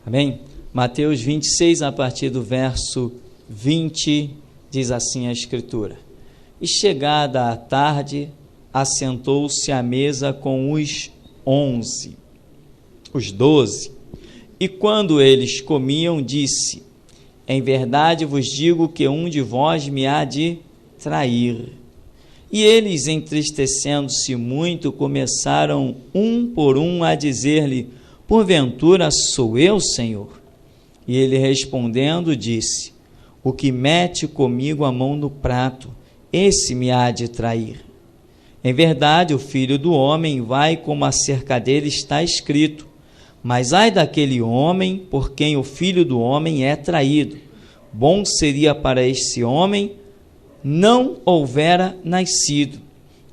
Amém? Mateus 26, a partir do verso 20, diz assim a Escritura: E chegada a tarde, assentou-se à mesa com os 12. E quando eles comiam, disse: Em verdade vos digo que um de vós me há de trair. E eles, entristecendo-se muito, começaram um por um a dizer-lhe: Porventura sou eu, Senhor? E ele respondendo disse: O que mete comigo a mão no prato, esse me há de trair. Em verdade, o Filho do Homem vai como acerca dele está escrito. Mas ai daquele homem por quem o Filho do Homem é traído. Bom seria para esse homem não houvera nascido.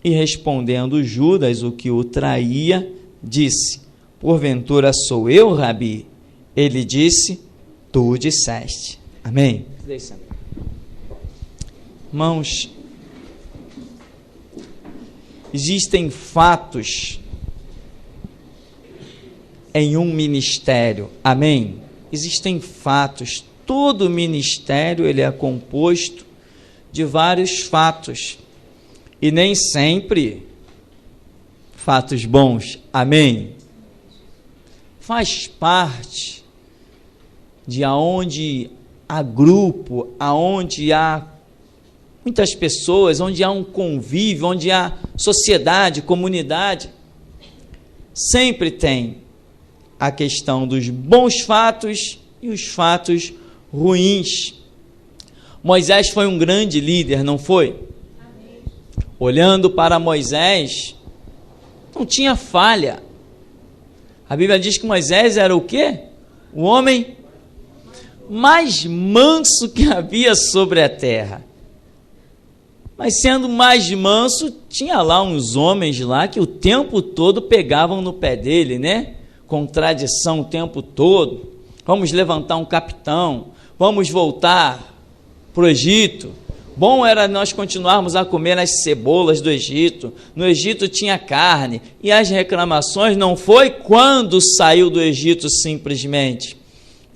E respondendo Judas, o que o traía, disse: Porventura sou eu, Rabi? Ele disse: Tu disseste. Amém? Irmãos, existem fatos em um ministério. Amém? Existem fatos. Todo ministério ele é composto de vários fatos. E nem sempre fatos bons. Amém? Faz parte de aonde há grupo, aonde há muitas pessoas, onde há um convívio, onde há sociedade, comunidade. Sempre tem a questão dos bons fatos e os fatos ruins. Moisés foi um grande líder, não foi? Amém. Olhando para Moisés, não tinha falha. A Bíblia diz que Moisés era o quê? O homem mais manso que havia sobre a terra. Mas sendo mais manso, tinha lá uns homens lá que o tempo todo pegavam no pé dele, né? Contradição o tempo todo. Vamos levantar um capitão, vamos voltar para o Egito. Bom era nós continuarmos a comer as cebolas do Egito. No Egito tinha carne. E as reclamações não foi quando saiu do Egito simplesmente.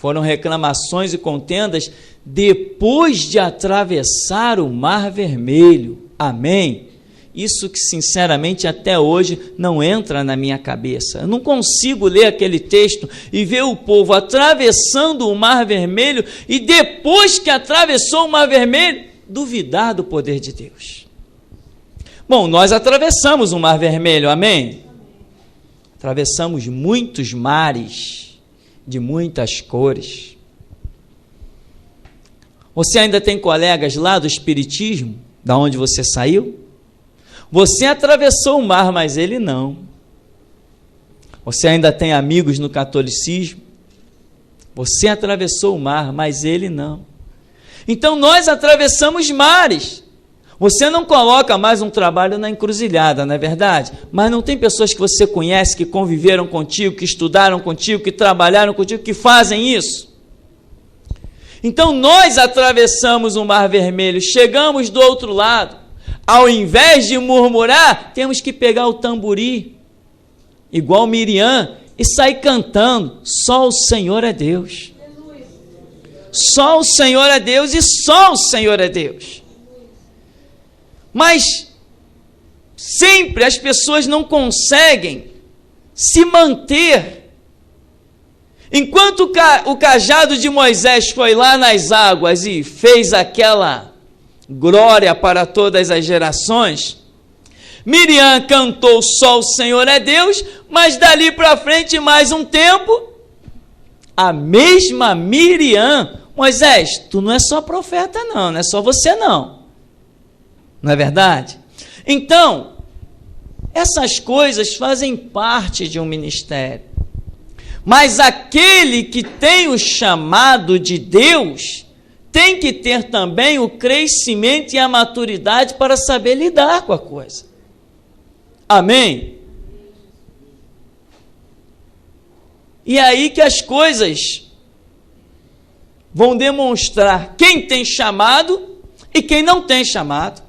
Foram reclamações e contendas depois de atravessar o Mar Vermelho. Amém? Isso que sinceramente até hoje não entra na minha cabeça. Eu não consigo ler aquele texto e ver o povo atravessando o Mar Vermelho e depois que atravessou o Mar Vermelho, duvidar do poder de Deus. Bom, nós atravessamos o Mar Vermelho, amém? Atravessamos muitos mares de muitas cores. Você ainda tem colegas lá do Espiritismo, da onde você saiu? Você atravessou o mar, mas ele não. Você ainda tem amigos no catolicismo? Você atravessou o mar, mas ele não. Então nós atravessamos mares. Você não coloca mais um trabalho na encruzilhada, não é verdade? Mas não tem pessoas que você conhece, que conviveram contigo, que estudaram contigo, que trabalharam contigo, que fazem isso? Então nós atravessamos o Mar Vermelho, chegamos do outro lado. Ao invés de murmurar, temos que pegar o tambori, igual Miriam, e sair cantando: só o Senhor é Deus. Só o Senhor é Deus e só o Senhor é Deus. Mas sempre as pessoas não conseguem se manter. Enquanto o cajado de Moisés foi lá nas águas e fez aquela glória para todas as gerações, Miriam cantou só o Senhor é Deus, mas dali para frente mais um tempo, a mesma Miriam: Moisés, tu não é só profeta não, não é só você não é verdade? Então, essas coisas fazem parte de um ministério, mas aquele que tem o chamado de Deus tem que ter também o crescimento e a maturidade para saber lidar com a coisa. Amém? E é aí que as coisas vão demonstrar quem tem chamado e quem não tem chamado.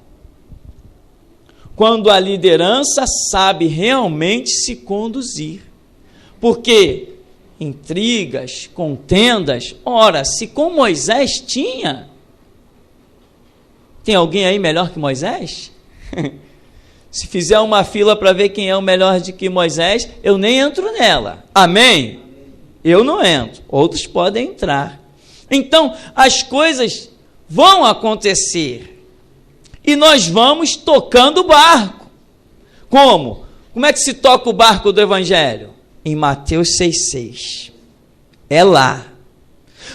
Quando a liderança sabe realmente se conduzir. Porque intrigas, contendas. Ora, se com Moisés tinha, tem alguém aí melhor que Moisés? Se fizer uma fila para ver quem é o melhor de que Moisés, eu nem entro nela. Amém? Eu não entro. Outros podem entrar. Então, as coisas vão acontecer. E nós vamos tocando o barco. Como? Como é que se toca o barco do Evangelho? Em Mateus 6,6. É lá.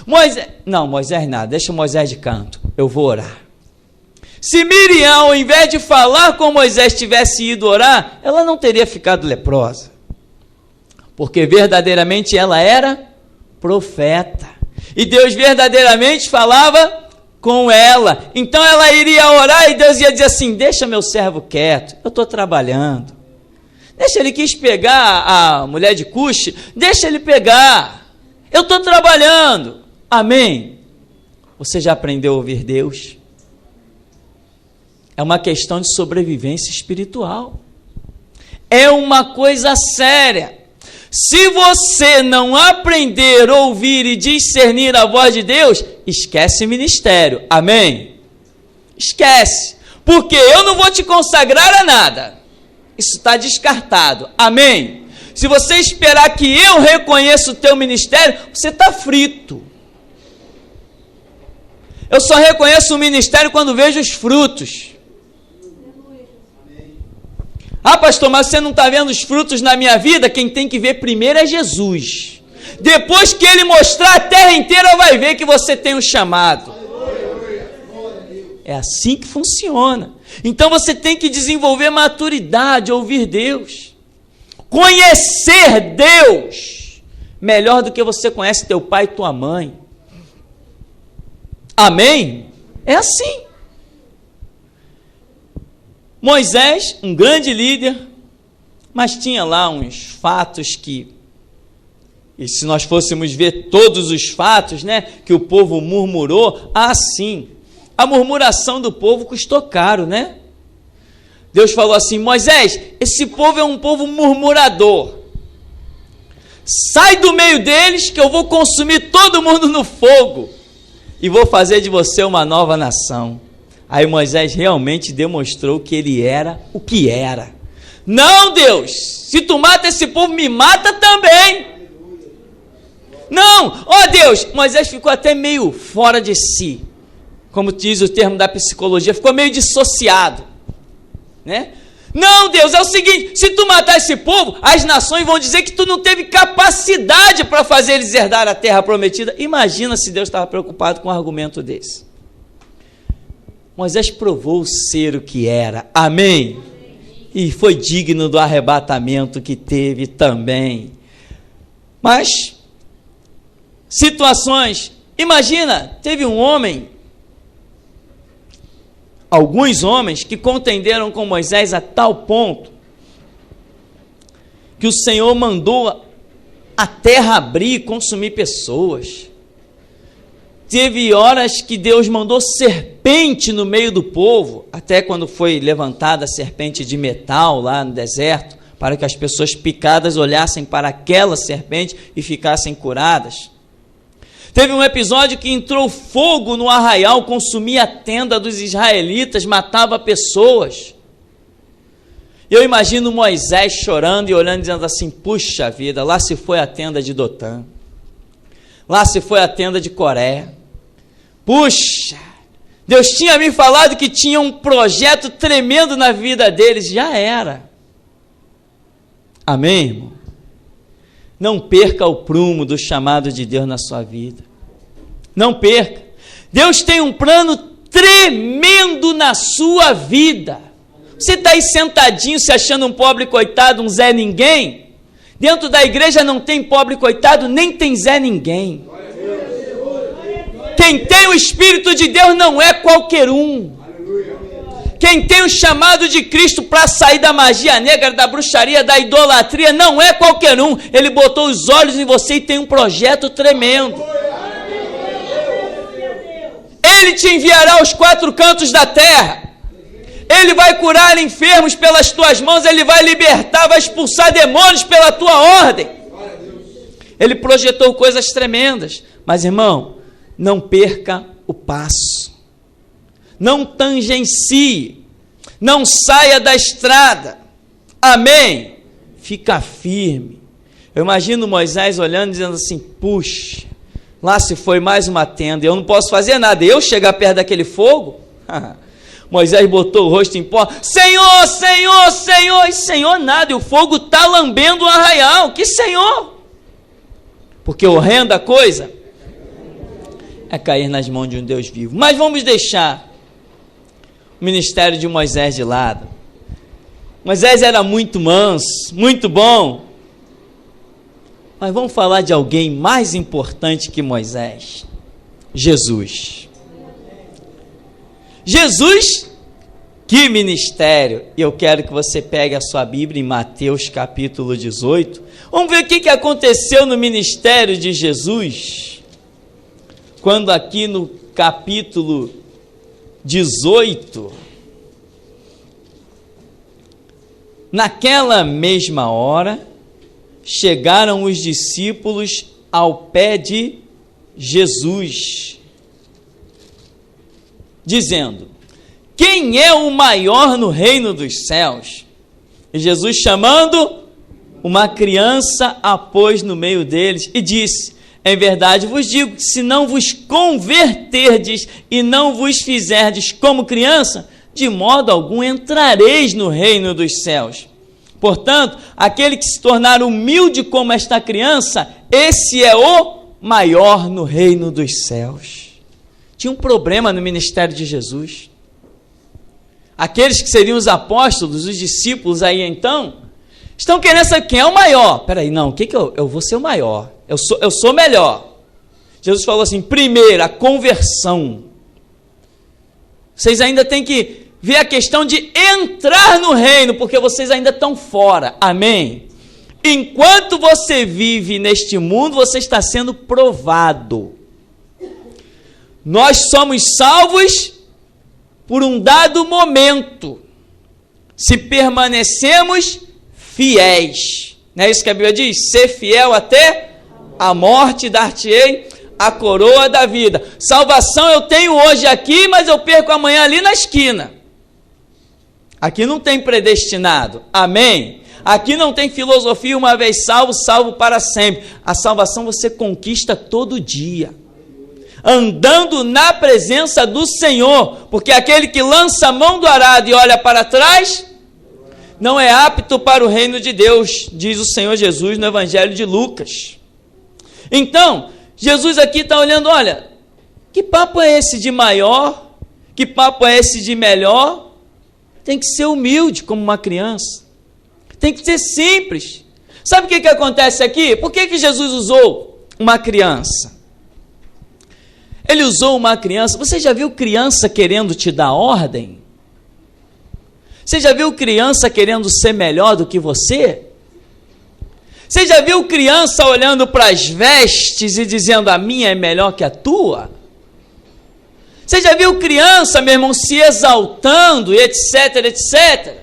Moisés nada. Deixa Moisés de canto. Eu vou orar. Se Miriam, ao invés de falar com Moisés, tivesse ido orar, ela não teria ficado leprosa. Porque verdadeiramente ela era profeta. E Deus verdadeiramente falava com ela. Então ela iria orar e Deus ia dizer assim: deixa meu servo quieto, eu estou trabalhando. Deixa ele quis pegar a mulher de Cuxi, deixa ele pegar. Eu estou trabalhando. Amém? Você já aprendeu a ouvir Deus? É uma questão de sobrevivência espiritual. É uma coisa séria. Se você não aprender a ouvir e discernir a voz de Deus, esquece ministério. Amém? Esquece. Porque eu não vou te consagrar a nada. Isso está descartado. Amém? Se você esperar que eu reconheça o teu ministério, você está frito. Eu só reconheço o ministério quando vejo os frutos. Ah, pastor, mas você não está vendo os frutos na minha vida? Quem tem que ver primeiro é Jesus. Depois que ele mostrar, a terra inteira vai ver que você tem um chamado. É assim que funciona. Então você tem que desenvolver maturidade, ouvir Deus. Conhecer Deus melhor do que você conhece teu pai e tua mãe. Amém? É assim. Moisés, um grande líder, mas tinha lá uns fatos que, e se nós fôssemos ver todos os fatos, né, que o povo murmurou, sim, a murmuração do povo custou caro, né? Deus falou assim: Moisés, esse povo é um povo murmurador, sai do meio deles que eu vou consumir todo mundo no fogo e vou fazer de você uma nova nação. Aí Moisés realmente demonstrou que ele era o que era. Não, Deus, se tu mata esse povo, me mata também. Não, Deus, Moisés ficou até meio fora de si, como diz o termo da psicologia, ficou meio dissociado, né? Não, Deus, é o seguinte, se tu matar esse povo, as nações vão dizer que tu não teve capacidade para fazer eles herdar a terra prometida. Imagina se Deus estava preocupado com um argumento desse. Moisés provou ser o que era, amém? E foi digno do arrebatamento que teve também. Mas, situações, imagina, teve um homem, alguns homens que contenderam com Moisés a tal ponto, que o Senhor mandou a terra abrir e consumir pessoas. Teve horas que Deus mandou serpente no meio do povo, até quando foi levantada a serpente de metal lá no deserto, para que as pessoas picadas olhassem para aquela serpente e ficassem curadas. Teve um episódio que entrou fogo no arraial, consumia a tenda dos israelitas, matava pessoas. Eu imagino Moisés chorando e olhando, dizendo assim: puxa vida, lá se foi a tenda de Dotã, lá se foi a tenda de Coré. Puxa, Deus tinha me falado que tinha um projeto tremendo na vida deles, já era. Amém, irmão? Não perca o prumo do chamado de Deus na sua vida. Não perca. Deus tem um plano tremendo na sua vida. Você está aí sentadinho se achando um pobre coitado, um Zé Ninguém? Dentro da igreja não tem pobre coitado, nem tem Zé Ninguém. Quem tem o Espírito de Deus não é qualquer um. Quem tem o chamado de Cristo para sair da magia negra, da bruxaria, da idolatria, não é qualquer um. Ele botou os olhos em você e tem um projeto tremendo. Ele te enviará aos 4 cantos da terra. Ele vai curar enfermos pelas tuas mãos. Ele vai libertar, vai expulsar demônios pela tua ordem. ele projetou coisas tremendas. Mas, irmão, não perca o passo. Não tangencie. Não saia da estrada. Amém? Fica firme. Eu imagino Moisés olhando e dizendo assim, puxa, lá se foi mais uma tenda, eu não posso fazer nada. Eu chegar perto daquele fogo? Moisés botou o rosto em pó. Senhor, Senhor, Senhor. E Senhor nada, e o fogo está lambendo o arraial. Que Senhor? Porque horrenda coisa é cair nas mãos de um Deus vivo. Mas vamos deixar o ministério de Moisés de lado. Moisés era muito manso, muito bom. Mas vamos falar de alguém mais importante que Moisés. Jesus. Jesus, que ministério. E eu quero que você pegue a sua Bíblia em Mateus capítulo 18. Vamos ver o que aconteceu no ministério de Jesus. Quando aqui no capítulo 18, naquela mesma hora, chegaram os discípulos ao pé de Jesus, dizendo, quem é o maior no reino dos céus? E Jesus, chamando uma criança, a pôs no meio deles e disse, em verdade vos digo que se não vos converterdes e não vos fizerdes como criança, de modo algum entrareis no reino dos céus. Portanto, aquele que se tornar humilde como esta criança, esse é o maior no reino dos céus. Tinha um problema no ministério de Jesus. Aqueles que seriam os apóstolos, os discípulos aí então, estão querendo saber quem é o maior. Peraí, não, eu vou ser o maior. Eu sou melhor. Jesus falou assim, primeiro, a conversão. Vocês ainda têm que ver a questão de entrar no reino, porque vocês ainda estão fora. Amém? Enquanto você vive neste mundo, você está sendo provado. Nós somos salvos por um dado momento, se permanecemos fiéis. Não é isso que a Bíblia diz? Ser fiel até a morte, dar-te-ei a coroa da vida. Salvação eu tenho hoje aqui, mas eu perco amanhã ali na esquina. Aqui não tem predestinado. Amém? Aqui não tem filosofia, uma vez salvo, salvo para sempre. A salvação você conquista todo dia, andando na presença do Senhor, porque aquele que lança a mão do arado e olha para trás, não é apto para o reino de Deus, diz o Senhor Jesus no Evangelho de Lucas. Então, Jesus aqui está olhando, olha, que papo é esse de maior? Que papo é esse de melhor? Tem que ser humilde como uma criança. Tem que ser simples. Sabe o que acontece aqui? Por que Jesus usou uma criança? Ele usou uma criança. Você já viu criança querendo te dar ordem? Você já viu criança querendo ser melhor do que você? Você já viu criança olhando para as vestes e dizendo, a minha é melhor que a tua? Você já viu criança, meu irmão, se exaltando, etc, etc?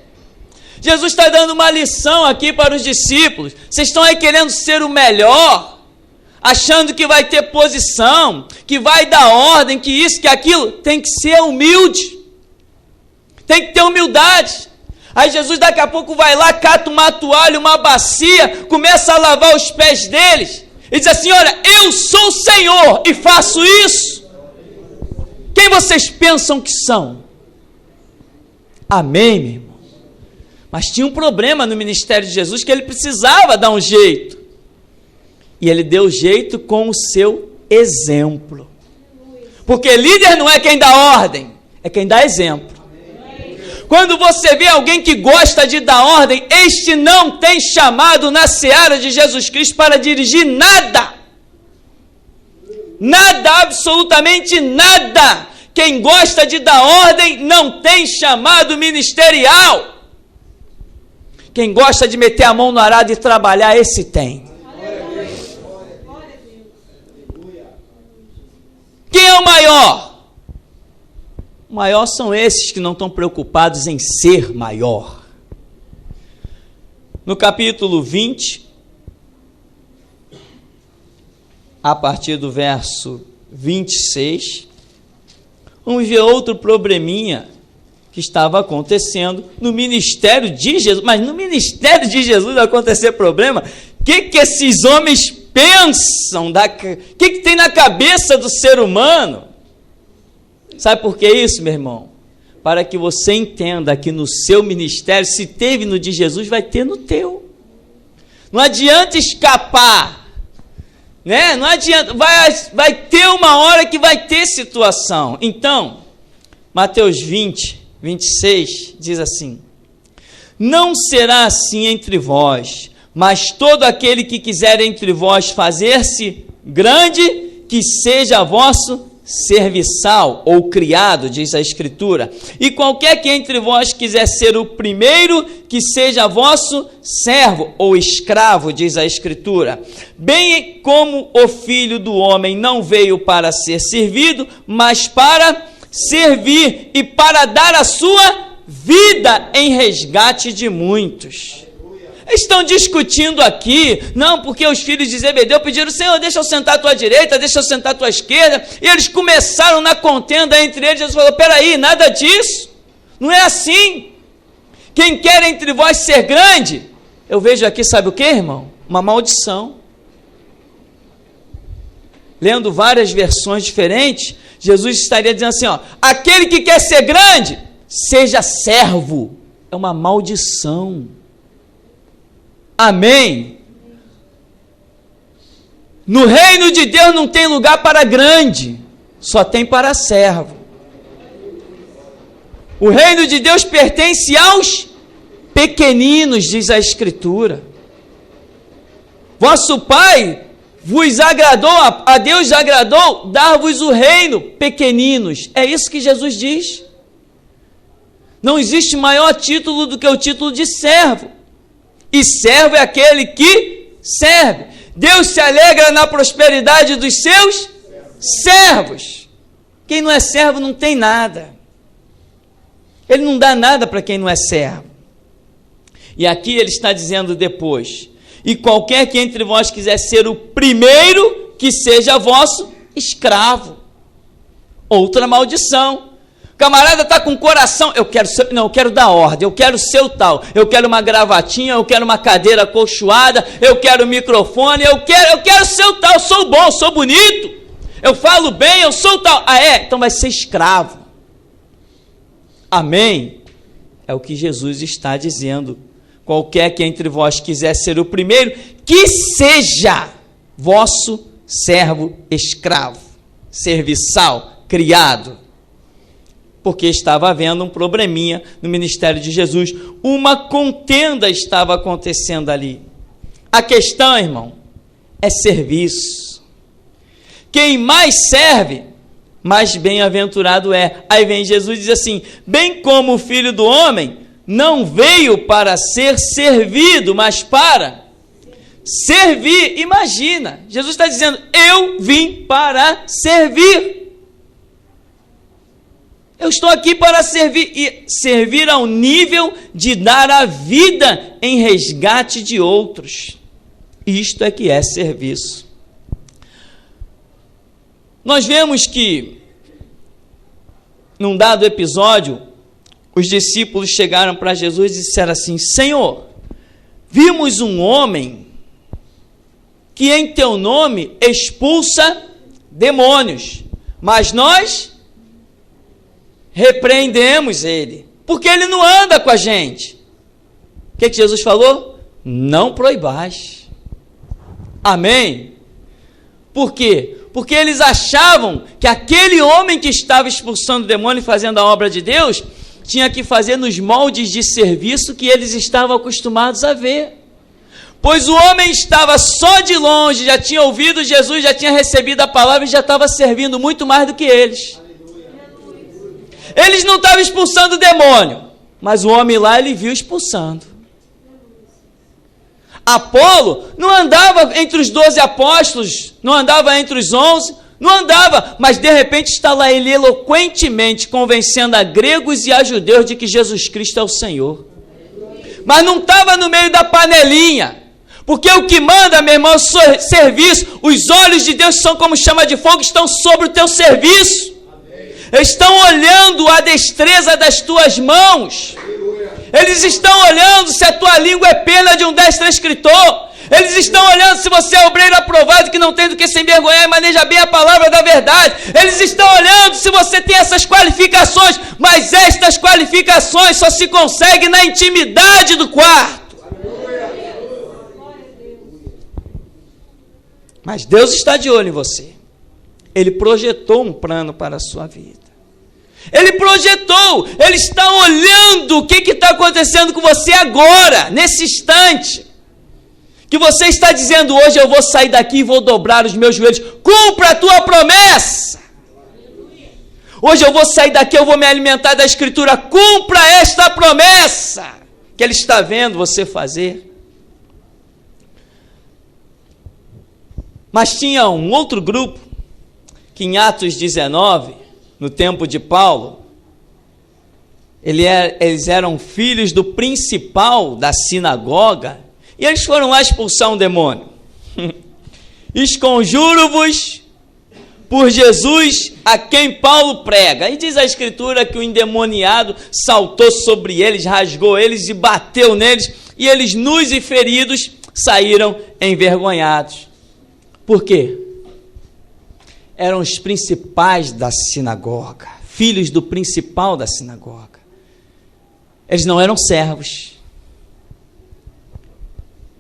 Jesus está dando uma lição aqui para os discípulos. Vocês estão aí querendo ser o melhor, achando que vai ter posição, que vai dar ordem, que isso, que aquilo. Tem que ser humilde. Tem que ter humildade. Aí Jesus daqui a pouco vai lá, cata uma toalha, uma bacia, começa a lavar os pés deles e diz assim, olha, eu sou o Senhor e faço isso. Quem vocês pensam que são? Amém, meu irmão? Mas tinha um problema no ministério de Jesus que ele precisava dar um jeito. E ele deu jeito com o seu exemplo. Porque líder não é quem dá ordem, é quem dá exemplo. Quando você vê alguém que gosta de dar ordem, este não tem chamado na seara de Jesus Cristo para dirigir nada. Nada, absolutamente nada. Quem gosta de dar ordem não tem chamado ministerial. Quem gosta de meter a mão no arado e trabalhar, esse tem. Quem é o maior? O maior são esses que não estão preocupados em ser maior. No capítulo 20, a partir do verso 26, vamos ver outro probleminha que estava acontecendo no ministério de Jesus. Mas no ministério de Jesus acontecer problema, o que esses homens pensam? O que tem na cabeça do ser humano? Sabe por que isso, meu irmão? Para que você entenda que no seu ministério, se teve no de Jesus, vai ter no teu. Não adianta escapar, né? Não adianta, vai ter uma hora que vai ter situação. Então, Mateus 20, 26 diz assim: não será assim entre vós, mas todo aquele que quiser entre vós fazer-se grande, que seja vosso serviçal ou criado, diz a Escritura. E qualquer que entre vós quiser ser o primeiro, que seja vosso servo ou escravo, diz a Escritura. Bem como o Filho do Homem não veio para ser servido, mas para servir e para dar a sua vida em resgate de muitos. Estão discutindo aqui, não, porque os filhos de Zebedeu pediram: Senhor, deixa eu sentar à tua direita, deixa eu sentar à tua esquerda, e eles começaram na contenda entre eles. Jesus falou: peraí, nada disso, não é assim. Quem quer entre vós ser grande, eu vejo aqui, sabe o que, irmão? Uma maldição. Lendo várias versões diferentes, Jesus estaria dizendo assim, ó: aquele que quer ser grande, seja servo. É uma maldição. Amém? No reino de Deus não tem lugar para grande, só tem para servo. O reino de Deus pertence aos pequeninos, diz a Escritura. Vosso Pai vos agradou, a Deus agradou dar-vos o reino, pequeninos. É isso que Jesus diz. Não existe maior título do que o título de servo. E servo é aquele que serve. Deus se alegra na prosperidade dos seus servos. Quem não é servo não tem nada. Ele não dá nada para quem não é servo. E aqui ele está dizendo depois: e qualquer que entre vós quiser ser o primeiro, que seja vosso escravo. Outra maldição. O camarada está com o coração: eu quero dar ordem, eu quero ser o tal, eu quero uma gravatinha, eu quero uma cadeira acolchoada, eu quero um microfone, eu quero ser o tal, eu sou bom, sou bonito, eu falo bem, eu sou o tal. Ah, é? Então vai ser escravo. Amém? É o que Jesus está dizendo. Qualquer que entre vós quiser ser o primeiro, que seja vosso servo escravo, serviçal, criado. Porque estava havendo um probleminha no ministério de Jesus. Uma contenda estava acontecendo ali. A questão, irmão, é serviço. Quem mais serve, mais bem-aventurado é. Aí vem Jesus e diz assim: bem como o Filho do Homem não veio para ser servido, mas para servir. Imagina, Jesus está dizendo: eu vim para servir. Eu estou aqui para servir, e servir ao nível de dar a vida em resgate de outros. Isto é que é serviço. Nós vemos que, num dado episódio, os discípulos chegaram para Jesus e disseram assim: Senhor, vimos um homem que em teu nome expulsa demônios, mas nós repreendemos ele, porque ele não anda com a gente. O que Jesus falou? Não proibais. Amém? Por quê? Porque eles achavam que aquele homem que estava expulsando o demônio e fazendo a obra de Deus tinha que fazer nos moldes de serviço que eles estavam acostumados a ver. Pois o homem estava só de longe, já tinha ouvido Jesus, já tinha recebido a palavra e já estava servindo muito mais do que eles. Eles não estavam expulsando o demônio, mas o homem lá, ele viu expulsando. Apolo não andava entre os 12 apóstolos, não andava entre os 11, não andava, mas de repente está lá ele eloquentemente convencendo a gregos e a judeus de que Jesus Cristo é o Senhor. Mas não estava no meio da panelinha, Porque o que manda, meu irmão, é o serviço. Os olhos de Deus são como chama de fogo, estão sobre o teu serviço. Estão olhando a destreza das tuas mãos. Eles estão olhando se a tua língua é pena de um destro escritor. Eles estão olhando se você é obreiro aprovado, que não tem do que se envergonhar e maneja bem a palavra da verdade. Eles estão olhando se você tem essas qualificações, mas estas qualificações só se conseguem na intimidade do quarto. Mas Deus está de olho em você. Ele projetou um plano para a sua vida. Ele projetou, Ele está olhando o que está acontecendo com você agora, nesse instante. Que você está dizendo, hoje eu vou sair daqui e vou dobrar os meus joelhos. Cumpra a tua promessa. Hoje eu vou sair daqui, eu vou me alimentar da Escritura. Cumpra esta promessa que Ele está vendo você fazer. Mas tinha um outro grupo, que em Atos 19, no tempo de Paulo, eles eram filhos do principal da sinagoga, e eles foram lá expulsar um demônio. Esconjuro-vos por Jesus a quem Paulo prega. E diz a Escritura que o endemoniado saltou sobre eles, rasgou eles e bateu neles, e eles, nus e feridos, saíram envergonhados. Por quê? Eram os principais da sinagoga, filhos do principal da sinagoga. Eles não eram servos.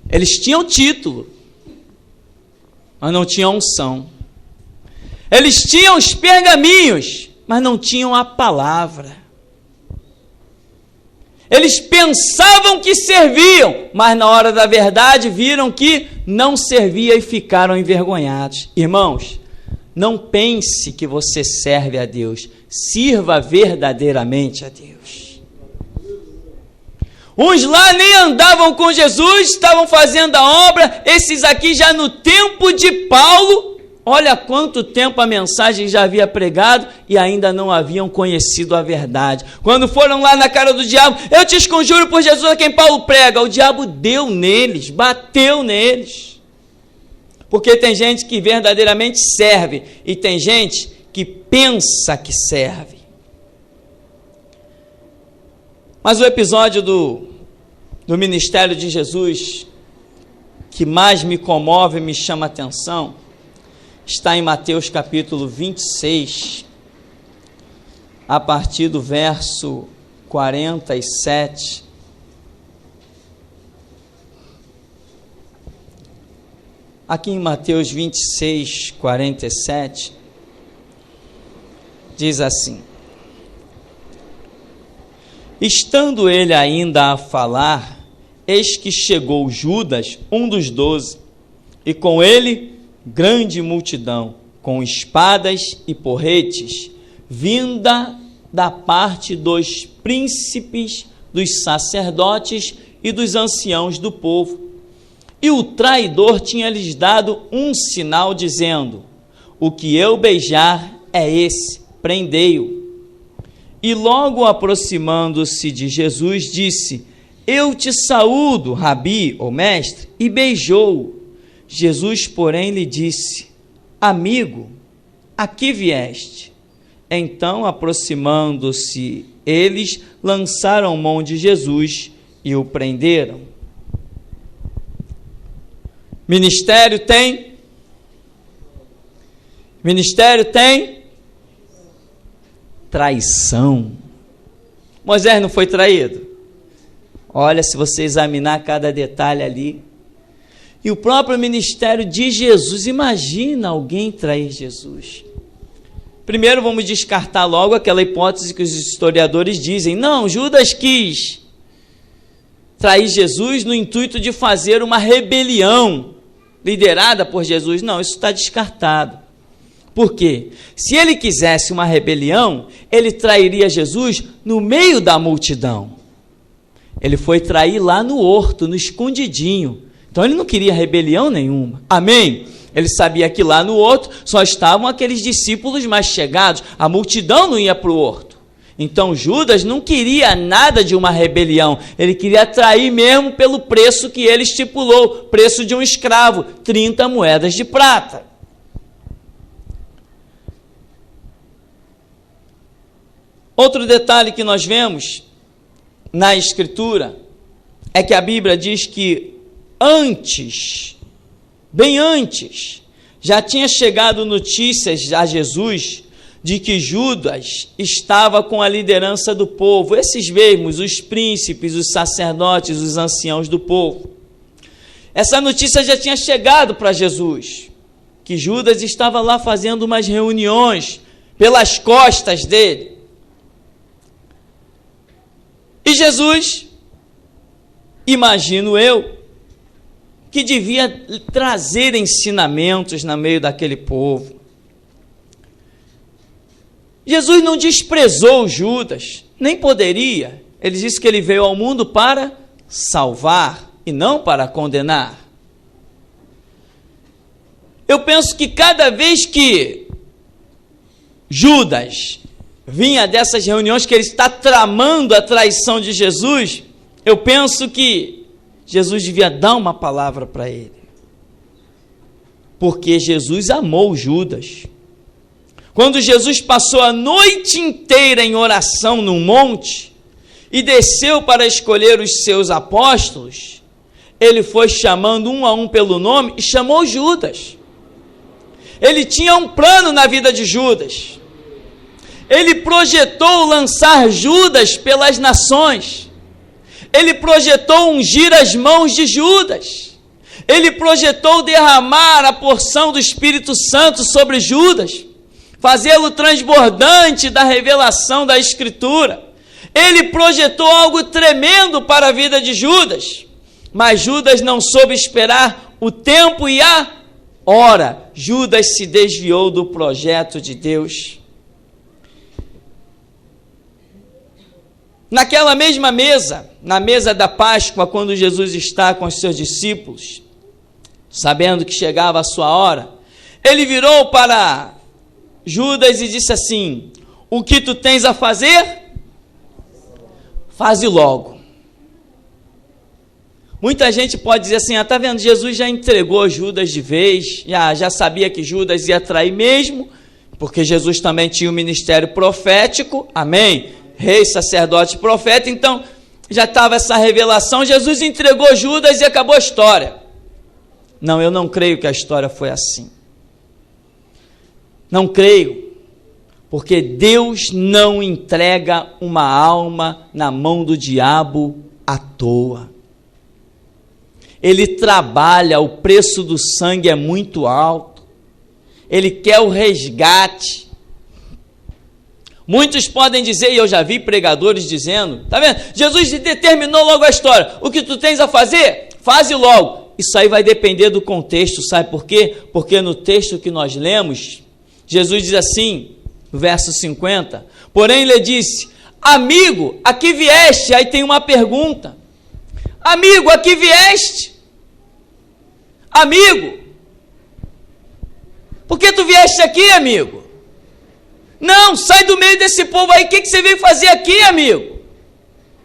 Eles tinham título, mas não tinham unção. Eles tinham os pergaminhos, mas não tinham a palavra. Eles pensavam que serviam, mas na hora da verdade viram que não servia e ficaram envergonhados. Irmãos, não pense que você serve a Deus, sirva verdadeiramente a Deus. Uns lá nem andavam com Jesus, estavam fazendo a obra, esses aqui já no tempo de Paulo, olha quanto tempo a mensagem já havia pregado e ainda não haviam conhecido a verdade. Quando foram lá na cara do diabo, eu te esconjuro por Jesus a quem Paulo prega, o diabo deu neles, bateu neles. Porque tem gente que verdadeiramente serve e tem gente que pensa que serve. Mas o episódio do ministério de Jesus que mais me comove e me chama a atenção está em Mateus capítulo 26, a partir do verso 47. Aqui em Mateus 26, 47, diz assim: estando ele ainda a falar, eis que chegou Judas, um dos 12, e com ele grande multidão, com espadas e porretes, vinda da parte dos príncipes, dos sacerdotes e dos anciãos do povo. E o traidor tinha lhes dado um sinal, dizendo: o que eu beijar é esse, prendei-o. E logo aproximando-se de Jesus, disse: eu te saúdo, Rabi, ou mestre, e beijou-o. Jesus, porém, lhe disse: amigo, a que vieste? Então, aproximando-se eles, lançaram mão de Jesus e o prenderam. Ministério tem? Ministério tem? Traição. Moisés não foi traído? Olha, se você examinar cada detalhe ali. E o próprio ministério de Jesus, imagina alguém trair Jesus. Primeiro vamos descartar logo aquela hipótese que os historiadores dizem: não, Judas quis trair Jesus no intuito de fazer uma rebelião liderada por Jesus. Não, isso está descartado. Por quê? Se ele quisesse uma rebelião, ele trairia Jesus no meio da multidão. Ele foi trair lá no horto, no escondidinho. Então ele não queria rebelião nenhuma. Amém? Ele sabia que lá no horto só estavam aqueles discípulos mais chegados. A multidão não ia para o horto. Então Judas não queria nada de uma rebelião, ele queria atrair mesmo pelo preço que ele estipulou, preço de um escravo, 30 moedas de prata. Outro detalhe que nós vemos na Escritura é que a Bíblia diz que antes, bem antes, já tinha chegado notícias a Jesus de que Judas estava com a liderança do povo, esses mesmos, os príncipes, os sacerdotes, os anciãos do povo. Essa notícia já tinha chegado para Jesus, que Judas estava lá fazendo umas reuniões pelas costas dele. E Jesus, imagino eu, que devia trazer ensinamentos no meio daquele povo. Jesus não desprezou Judas, nem poderia. Ele disse que ele veio ao mundo para salvar e não para condenar. Eu penso que cada vez que Judas vinha dessas reuniões que ele está tramando a traição de Jesus, eu penso que Jesus devia dar uma palavra para ele. Porque Jesus amou Judas. Quando Jesus passou a noite inteira em oração num monte e desceu para escolher os seus apóstolos, ele foi chamando um a um pelo nome e chamou Judas. Ele tinha um plano na vida de Judas. Ele projetou lançar Judas pelas nações. Ele projetou ungir as mãos de Judas. Ele projetou derramar a porção do Espírito Santo sobre Judas, fazê-lo transbordante da revelação da Escritura. Ele projetou algo tremendo para a vida de Judas, mas Judas não soube esperar o tempo e a hora. Judas se desviou do projeto de Deus. Naquela mesma mesa, na mesa da Páscoa, quando Jesus está com os seus discípulos, sabendo que chegava a sua hora, ele virou para Judas e disse assim: o que tu tens a fazer, faze logo. Muita gente pode dizer assim: tá vendo, Jesus já entregou Judas de vez, já sabia que Judas ia trair mesmo, porque Jesus também tinha um ministério profético, amém? Rei, sacerdote, profeta, então já estava essa revelação, Jesus entregou Judas e acabou a história. Não, eu não creio que a história foi assim. Não creio, porque Deus não entrega uma alma na mão do diabo à toa. Ele trabalha, o preço do sangue é muito alto, ele quer o resgate. Muitos podem dizer, e eu já vi pregadores dizendo, tá vendo? Jesus determinou logo a história, o que tu tens a fazer, faze logo. Isso aí vai depender do contexto, sabe por quê? Porque no texto que nós lemos, Jesus diz assim, no verso 50, porém ele disse, amigo, a que vieste? Aí tem uma pergunta, amigo, a que vieste? Amigo, por que tu vieste aqui, amigo? Não, sai do meio desse povo aí, o que você veio fazer aqui, amigo?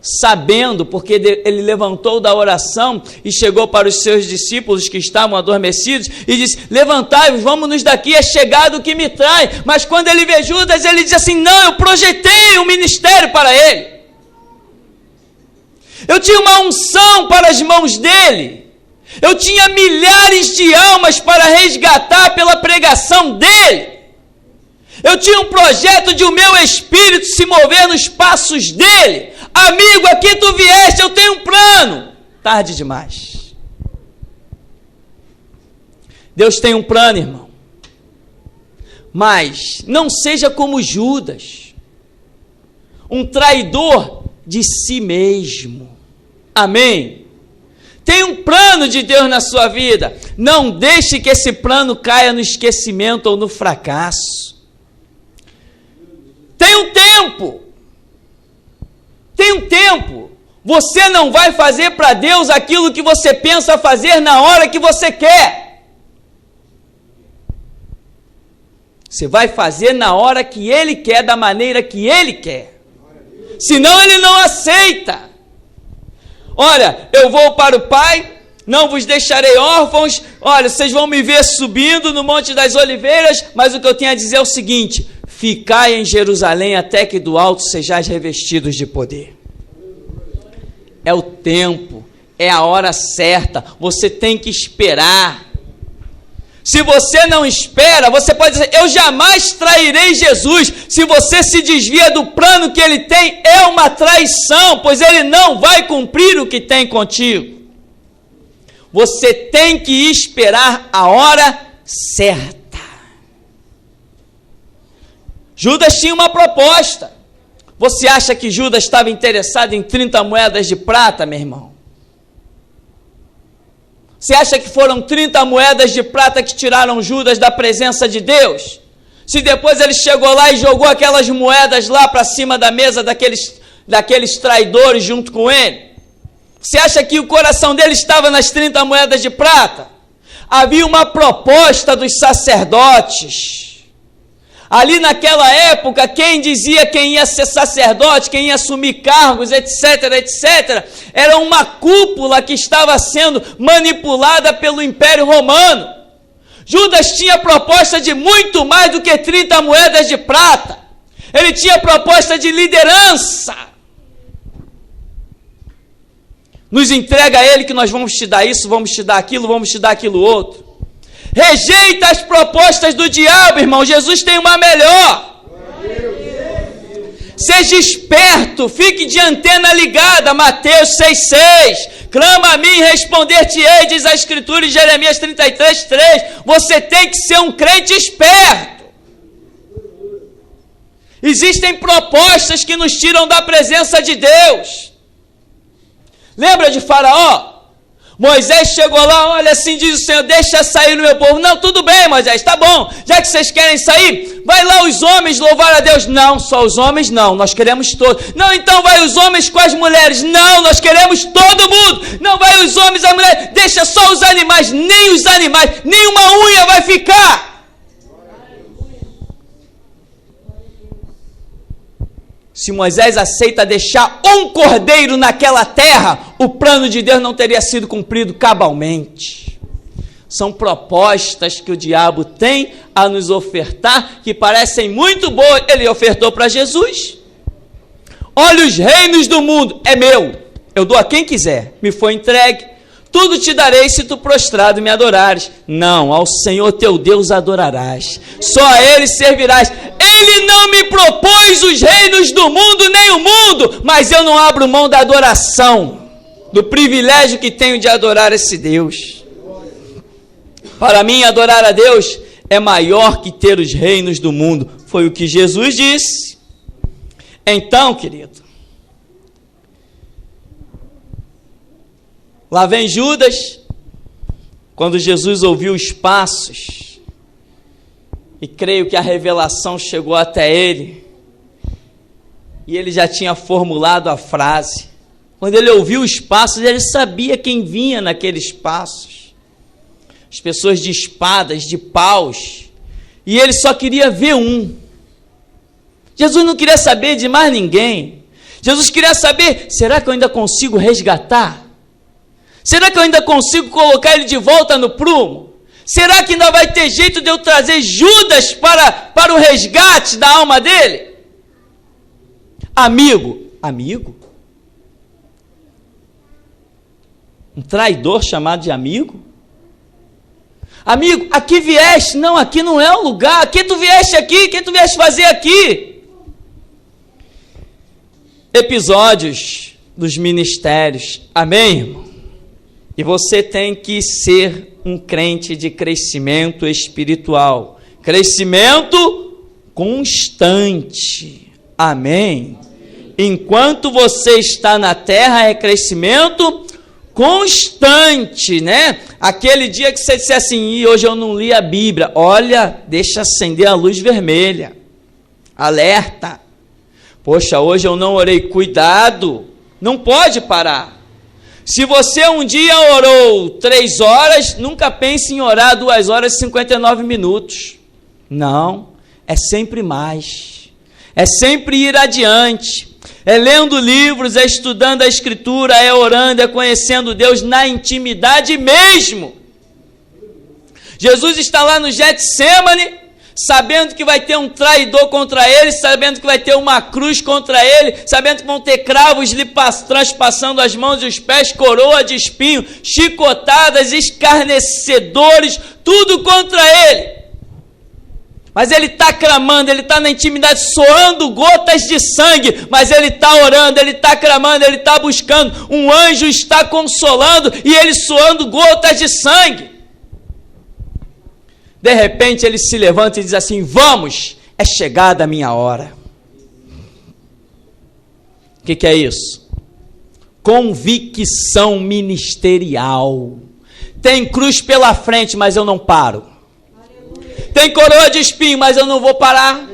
Sabendo, porque ele levantou da oração e chegou para os seus discípulos que estavam adormecidos e disse, levantai-vos, vamos-nos daqui, é chegado o que me trai. Mas quando ele vê Judas, ele diz assim, não, eu projetei um ministério para ele. Eu tinha uma unção para as mãos dele. Eu tinha milhares de almas para resgatar pela pregação dele. Eu tinha um projeto de o meu espírito se mover nos passos dele. Amigo, aqui tu vieste, eu tenho um plano. Tarde demais. Deus tem um plano, irmão. Mas não seja como Judas, um traidor de si mesmo. Amém? Tem um plano de Deus na sua vida. Não deixe que esse plano caia no esquecimento ou no fracasso. Tem um tempo. Tem um tempo. Você não vai fazer para Deus aquilo que você pensa fazer na hora que você quer. Você vai fazer na hora que Ele quer, da maneira que Ele quer. senão ele não aceita. Olha, eu vou para o Pai, não vos deixarei órfãos, olha, vocês vão me ver subindo no Monte das Oliveiras, mas o que eu tenho a dizer é o seguinte: ficai em Jerusalém até que do alto sejais revestidos de poder. É o tempo, é a hora certa, você tem que esperar. Se você não espera, você pode dizer, eu jamais trairei Jesus. Se você se desvia do plano que ele tem, é uma traição, pois ele não vai cumprir o que tem contigo. Você tem que esperar a hora certa. Judas tinha uma proposta. Você acha que Judas estava interessado em 30 moedas de prata, meu irmão? Você acha que foram 30 moedas de prata que tiraram Judas da presença de Deus? Se depois ele chegou lá e jogou aquelas moedas lá para cima da mesa daqueles traidores junto com ele? Você acha que o coração dele estava nas 30 moedas de prata? Havia uma proposta dos sacerdotes. Ali naquela época, quem dizia quem ia ser sacerdote, quem ia assumir cargos, etc., etc., era uma cúpula que estava sendo manipulada pelo Império Romano. Judas tinha proposta de muito mais do que 30 moedas de prata. Ele tinha proposta de liderança. Nos entrega a ele que nós vamos te dar isso, vamos te dar aquilo outro. Rejeita as propostas do diabo, irmão. Jesus tem uma melhor. Seja esperto, fique de antena ligada. Mateus 6,6. Clama a mim e responder-te-ei, diz a Escritura em Jeremias 33,3. Você tem que ser um crente esperto. Existem propostas que nos tiram da presença de Deus. Lembra de Faraó? Moisés chegou lá, olha, assim diz o Senhor, deixa sair o meu povo. Não, tudo bem, Moisés, tá bom, já que vocês querem sair, vai lá os homens louvar a Deus. Não, só os homens não, nós queremos todos. Não, então vai os homens com as mulheres. Não, nós queremos todo mundo. Não, vai os homens e as mulheres, deixa só os animais, nem uma unha vai ficar. Se Moisés aceita deixar um cordeiro naquela terra, o plano de Deus não teria sido cumprido cabalmente. São propostas que o diabo tem a nos ofertar, que parecem muito boas. Ele ofertou para Jesus. Olha, os reinos do mundo, é meu, eu dou a quem quiser, me foi entregue. Tudo te darei se tu prostrado me adorares. Não, ao Senhor teu Deus adorarás. Só a Ele servirás. Ele não me propôs os reinos do mundo, nem o mundo, mas eu não abro mão da adoração, do privilégio que tenho de adorar esse Deus. Para mim, adorar a Deus é maior que ter os reinos do mundo. Foi o que Jesus disse. Então, querido, lá vem Judas, quando Jesus ouviu os passos, e creio que a revelação chegou até ele, e ele já tinha formulado a frase. Quando ele ouviu os passos, ele sabia quem vinha naqueles passos. As pessoas de espadas, de paus, e ele só queria ver um. Jesus não queria saber de mais ninguém. Jesus queria saber, será que eu ainda consigo resgatar? Será que eu ainda consigo colocar ele de volta no prumo? Será que ainda vai ter jeito de eu trazer Judas para o resgate da alma dele? Amigo? Um traidor chamado de amigo? Amigo, aqui vieste? Não, aqui não é o lugar. Aqui tu vieste aqui? O que tu vieste fazer aqui? Episódios dos ministérios. Amém, irmão? E você tem que ser um crente de crescimento espiritual. Crescimento constante. Amém? Enquanto você está na terra, é crescimento constante, né? Aquele dia que você disse assim, hoje eu não li a Bíblia. Olha, deixa acender a luz vermelha. Alerta. Poxa, hoje eu não orei. Cuidado. Não pode parar. Se você um dia orou 3 horas, nunca pense em orar 2 horas e 59 minutos. Não, é sempre mais. É sempre ir adiante. É lendo livros, é estudando a Escritura, é orando, é conhecendo Deus na intimidade mesmo. Jesus está lá no Getsêmani, sabendo que vai ter um traidor contra ele, sabendo que vai ter uma cruz contra ele, sabendo que vão ter cravos lhe transpassando as mãos e os pés, coroa de espinho, chicotadas, escarnecedores, tudo contra ele. Mas ele está clamando, ele está na intimidade, soando gotas de sangue, mas ele está orando, ele está clamando, ele está buscando, um anjo está consolando e ele soando gotas de sangue. De repente ele se levanta e diz assim: vamos, é chegada a minha hora. O que é isso? Convicção ministerial. Tem cruz pela frente, mas eu não paro. Tem coroa de espinho, mas eu não vou parar.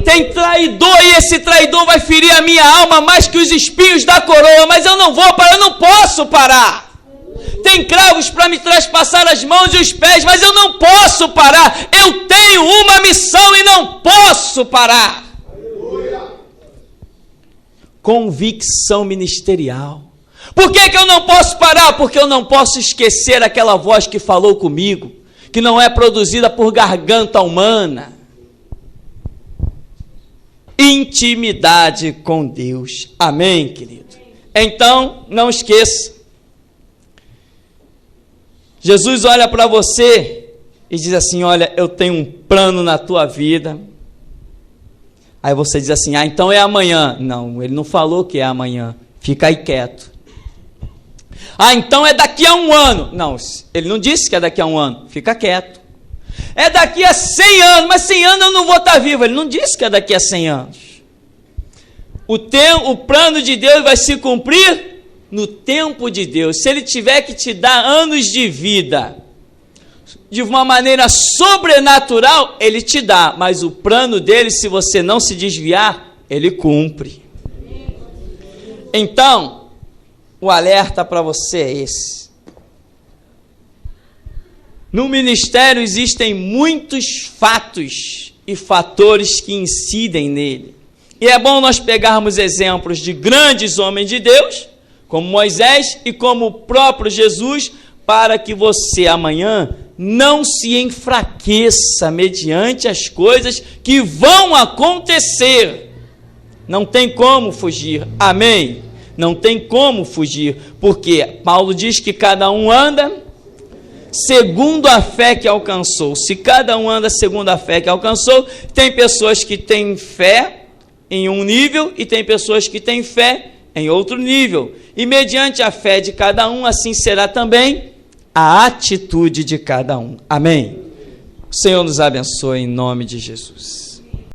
Tem traidor, e esse traidor vai ferir a minha alma mais que os espinhos da coroa, mas eu não vou parar, eu não posso parar. Tem cravos para me traspassar as mãos e os pés, mas eu não posso parar. Eu tenho uma missão e não posso parar. Convicção ministerial. Por que eu não posso parar? Porque eu não posso esquecer aquela voz que falou comigo, que não é produzida por garganta humana. Intimidade com Deus. Amém, querido? Então, não esqueça. Jesus olha para você e diz assim: olha, eu tenho um plano na tua vida. Aí você diz assim: ah, então é amanhã. Não, ele não falou que é amanhã. Fica aí quieto. Ah, então é daqui a um ano. Não, ele não disse que é daqui a um ano. Fica quieto. É daqui a 100 anos, mas 100 anos eu não vou estar vivo. Ele não disse que é daqui a 100 anos. O plano de Deus vai se cumprir no tempo de Deus. Se ele tiver que te dar anos de vida de uma maneira sobrenatural, ele te dá. Mas o plano dele, se você não se desviar, ele cumpre. Então, o alerta para você é esse. No ministério existem muitos fatos e fatores que incidem nele. E é bom nós pegarmos exemplos de grandes homens de Deus, como Moisés e como o próprio Jesus, para que você amanhã não se enfraqueça mediante as coisas que vão acontecer. Não tem como fugir. Amém? Não tem como fugir, porque Paulo diz que cada um anda segundo a fé que alcançou. Se cada um anda segundo a fé que alcançou, tem pessoas que têm fé em um nível e tem pessoas que têm fé em outro nível. E mediante a fé de cada um, assim será também a atitude de cada um. Amém? O Senhor nos abençoe em nome de Jesus.